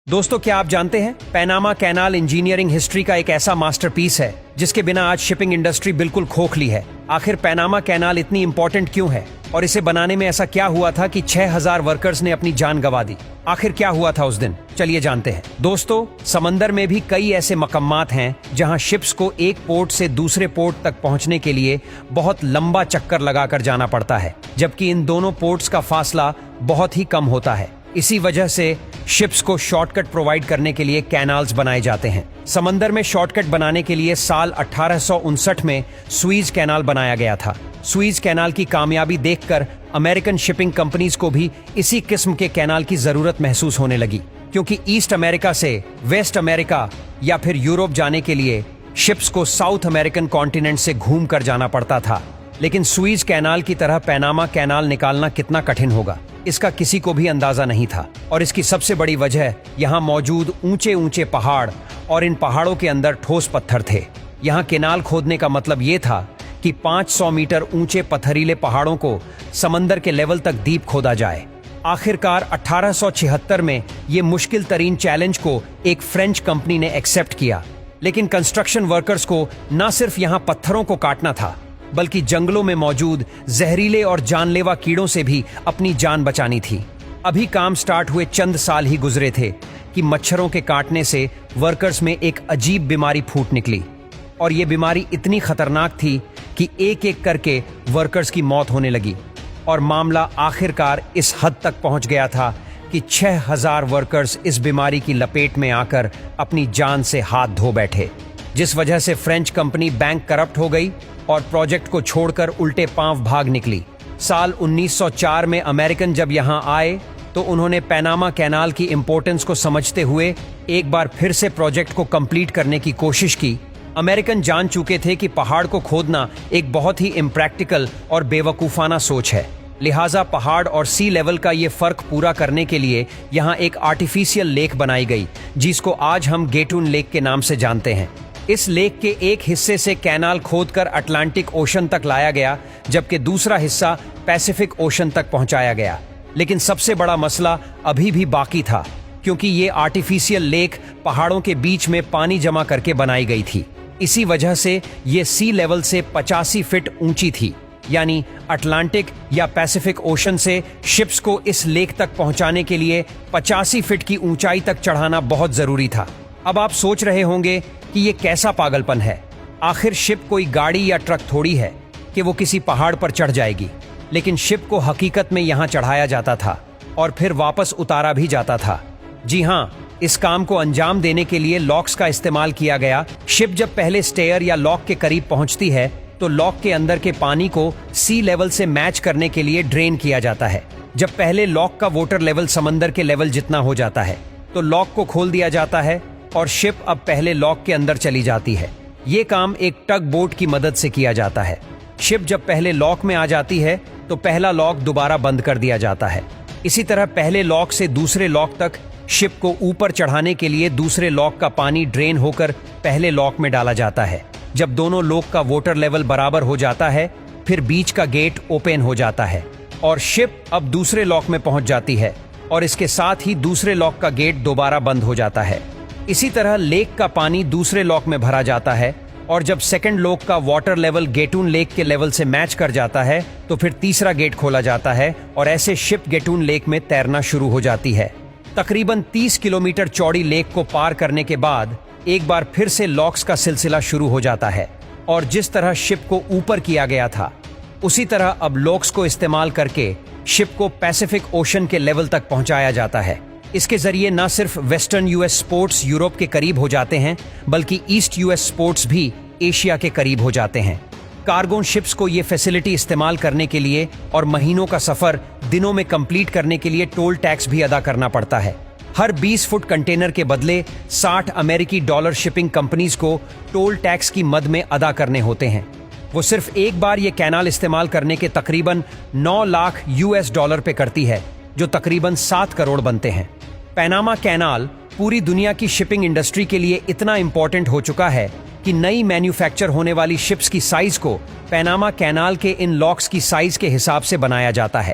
दोस्तों, क्या आप जानते हैं पैनामा कैनाल इंजीनियरिंग हिस्ट्री का एक ऐसा मास्टरपीस है जिसके बिना आज शिपिंग इंडस्ट्री बिल्कुल खोखली है। आखिर पैनामा कैनाल इतनी इंपॉर्टेंट क्यों है और इसे बनाने में ऐसा क्या हुआ था कि 6000 वर्कर्स ने अपनी जान गंवा दी? आखिर क्या हुआ था उस दिन, चलिए जानते हैं। दोस्तों, समंदर में भी कई ऐसे मकम्मात हैं जहां शिप्स को एक पोर्ट से दूसरे पोर्ट तक पहुंचने के लिए बहुत लंबा चक्कर लगाकर जाना पड़ता है, जबकि इन दोनों पोर्ट्स का फासला बहुत ही कम होता है। इसी वजह से शिप्स को शॉर्टकट प्रोवाइड करने के लिए कैनाल्स बनाए जाते हैं। समंदर में शॉर्टकट बनाने के लिए साल 1859 में सुइज कैनाल बनाया गया था। सुइज कैनाल की कामयाबी देखकर अमेरिकन शिपिंग कंपनीज को भी इसी किस्म के कैनाल की जरूरत महसूस होने लगी, क्योंकि ईस्ट अमेरिका से वेस्ट अमेरिका या फिर यूरोप जाने के लिए शिप्स को साउथ अमेरिकन कॉन्टिनेंट से घूम कर जाना पड़ता था। लेकिन सुइज कैनाल की तरह पैनामा कैनाल निकालना कितना कठिन होगा, इसका किसी को भी अंदाजा नहीं था। और इसकी सबसे बड़ी वजह यहाँ मौजूद ऊंचे ऊंचे पहाड़ और इन पहाड़ों के अंदर ठोस पत्थर थे। यहाँ कैनाल खोदने का मतलब ये था कि 500 मीटर ऊंचे पत्थरीले पहाड़ों को समंदर के लेवल तक डीप खोदा जाए। आखिरकार 1876 में ये मुश्किल तरीन चैलेंज को एक फ्रेंच कंपनी ने एक्सेप्ट किया। लेकिन कंस्ट्रक्शन वर्कर्स को न सिर्फ यहाँ पत्थरों को काटना था, बल्कि जंगलों में मौजूद जहरीले और जानलेवा कीड़ों से भी अपनी जान बचानी थी। अभी काम स्टार्ट हुए चंद साल ही गुजरे थे कि मच्छरों के काटने से वर्कर्स में एक अजीब बीमारी फूट निकली, और ये बीमारी इतनी खतरनाक थी कि एक एक करके वर्कर्स की मौत होने लगी। और मामला आखिरकार इस हद तक पहुंच गया था कि 6000 वर्कर्स इस बीमारी की लपेट में आकर अपनी जान से हाथ धो बैठे, जिस वजह से फ्रेंच कंपनी बैंक करप्ट हो गई और प्रोजेक्ट को छोड़कर उल्टे पांव भाग निकली। साल 1904 में अमेरिकन जब यहां आए तो उन्होंने पैनामा कैनाल की इंपॉर्टेंस को समझते हुए एक बार फिर से प्रोजेक्ट को कंप्लीट करने की कोशिश की। अमेरिकन जान चुके थे कि पहाड़ को खोदना एक बहुत ही इम्प्रैक्टिकल और बेवकूफाना सोच है, लिहाजा पहाड़ और सी लेवल का ये फर्क पूरा करने के लिए यहाँ एक आर्टिफिशियल लेक बनाई गई, जिसको आज हम गेटून लेक के नाम से जानते हैं। इस लेक के एक हिस्से से कैनाल खोदकर अटलांटिक ओशन तक लाया गया, जबकि दूसरा हिस्सा पैसिफिक ओशन तक पहुंचाया गया। लेकिन सबसे बड़ा मसला अभी भी बाकी था, क्योंकि ये आर्टिफिशियल लेक पहाड़ों के बीच में पानी जमा करके बनाई गई थी। इसी वजह से ये सी लेवल से 85 फीट ऊंची थी, यानी अटलांटिक या पैसिफिक ओशन से शिप्स को इस लेक तक पहुंचाने के लिए 85 फीट की ऊंचाई तक चढ़ाना बहुत जरूरी था। अब आप सोच रहे होंगे कि ये कैसा पागलपन है। आखिर शिप कोई गाड़ी या ट्रक थोड़ी है कि वो किसी पहाड़ पर चढ़ जाएगी। लेकिन शिप को हकीकत में यहाँ चढ़ाया जाता था और फिर वापस उतारा भी जाता था। जी हाँ, इस काम को अंजाम देने के लिए लॉक्स का इस्तेमाल किया गया। शिप जब पहले स्टेयर या लॉक के करीब पहुंचती है तो लॉक के अंदर के पानी को सी लेवल से मैच करने के लिए ड्रेन किया जाता है। जब पहले लॉक का वाटर लेवल समंदर के लेवल जितना हो जाता है तो लॉक को खोल दिया जाता है और शिप अब पहले लॉक के अंदर चली जाती है। ये काम एक टग बोट की मदद से किया जाता है। शिप जब पहले लॉक में आ जाती है तो पहला लॉक दोबारा बंद कर दिया जाता है। इसी तरह पहले लॉक से दूसरे लॉक तक शिप को ऊपर चढ़ाने के लिए दूसरे लॉक का पानी ड्रेन होकर पहले लॉक में डाला जाता है। जब दोनों लॉक का वाटर लेवल बराबर हो जाता है, फिर बीच का गेट ओपन हो जाता है और शिप अब दूसरे लॉक में पहुंच जाती है, और इसके साथ ही दूसरे लॉक का गेट दोबारा बंद हो जाता है। इसी तरह लेक का पानी दूसरे लॉक में भरा जाता है, और जब सेकंड लॉक का वाटर लेवल गेटून लेक के लेवल से मैच कर जाता है तो फिर तीसरा गेट खोला जाता है, और ऐसे शिप गेटून लेक में तैरना शुरू हो जाती है। तकरीबन 30 किलोमीटर चौड़ी लेक को पार करने के बाद एक बार फिर से लॉक्स का सिलसिला शुरू हो जाता है, और जिस तरह शिप को ऊपर किया गया था उसी तरह अब लॉक्स को इस्तेमाल करके शिप को पैसिफिक ओशन के लेवल तक पहुंचाया जाता है। इसके जरिए न सिर्फ वेस्टर्न यूएस स्पोर्ट्स यूरोप के करीब हो जाते हैं, बल्कि ईस्ट यूएस स्पोर्ट्स भी एशिया के करीब हो जाते हैं। कार्गो शिप्स को ये फैसिलिटी इस्तेमाल करने के लिए और महीनों का सफर दिनों में कंप्लीट करने के लिए टोल टैक्स भी अदा करना पड़ता है। हर 20 फुट कंटेनर के बदले 60 अमेरिकी डॉलर शिपिंग कंपनीज को टोल टैक्स की मद में अदा करने होते हैं। वो सिर्फ एक बार ये कैनाल इस्तेमाल करने के तकरीबन 9 लाख US डॉलर पे करती है, जो तकरीबन 7 करोड़ बनते हैं। पैनामा कैनाल पूरी दुनिया की शिपिंग इंडस्ट्री के लिए इतना इंपॉर्टेंट हो चुका है कि नई मैन्युफैक्चर होने वाली शिप्स की साइज को पैनामा कैनाल के इन लॉक्स की साइज के हिसाब से बनाया जाता है।